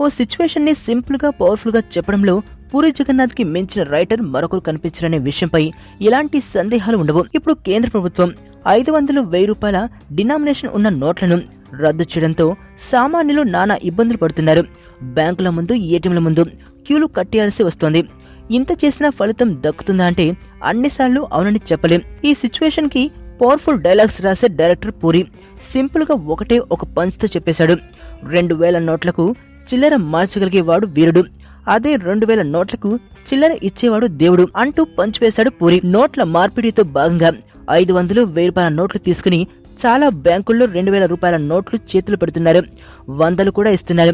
ఓ situation ని simple గా powerful గా చెప్పడంలో పూరి జగన్నాథ్ కి మించిన రైటర్ మరొకరు కనిపించరనే విషయంపై ఎలాంటి సందేహాలు ఉండవు. ఇప్పుడు కేంద్ర ప్రభుత్వం 500, 1000 రూపాయల డినామినేషన్ ఉన్న నోట్లను రద్దు చేయడంతో సామాన్యులు నానా ఇబ్బందులు పడుతున్నారు. బ్యాంకుల ముందు, ఏటీఎంల ముందు క్యూలు కట్టేయాల్సి వస్తోంది. ఇంత చేసినా ఫలితం దక్కుతుందా అంటే అన్నిసార్లు అవునని చెప్పలేం. ఈ సిచ్యువేషన్ కి పవర్ఫుల్ డైలాగ్స్ రాసే డైరెక్టర్ పూరి సింపుల్ గా ఒక పంచ్ తో చెప్పేశాడు. 2000 నోట్లకు చిల్లర మార్చగలిగేవాడు వీరుడు, అదే 2000 నోట్లకు చిల్లర ఇచ్చేవాడు దేవుడు అంటూ పంచ్ వేశాడు పూరి. నోట్ల మార్పిడితో భాగంగా 500, 1000 రూపాయల నోట్లు తీసుకుని చాలా బ్యాంకుల్లో 2000 రూపాయల నోట్లు చేతులు పెడుతున్నారు. 100లు కూడా ఇస్తున్నారు.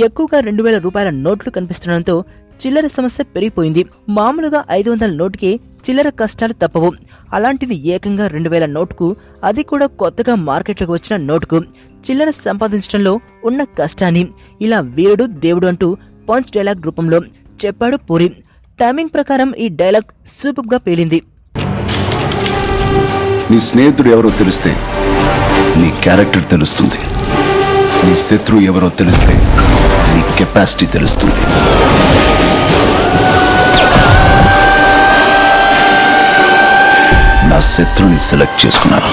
ఎక్కువగా 2000 రూపాయల నోట్లు కనిపిస్తుండటంతో చిల్లర సమస్య పెరిగిపోయింది. మామూలుగా 500 నోటుకే చిల్లర కష్టాలు తప్పవు. అలాంటిది ఏకంగా 2000 నోటుకు, అది కూడా కొత్తగా మార్కెట్లోకి వచ్చిన నోటుకు చిల్లర సంపాదించడంలో ఉన్న కష్టాన్ని ఇలా వీరుడు దేవుడు అంటూ పంచ్ డైలాగ్ రూపంలో చెప్పాడు పూరి. టైమింగ్ ప్రకారం ఈ డైలాగ్ సూపర్ గా పేలింది. నీ స్నేహితుడు ఎవరో తెలిస్తే నీ క్యారెక్టర్ తెలుస్తుంది. నీ శత్రువు ఎవరో తెలిస్తే నీ కెపాసిటీ తెలుస్తుంది. నా శత్రువుని సెలెక్ట్ చేసుకున్నాను.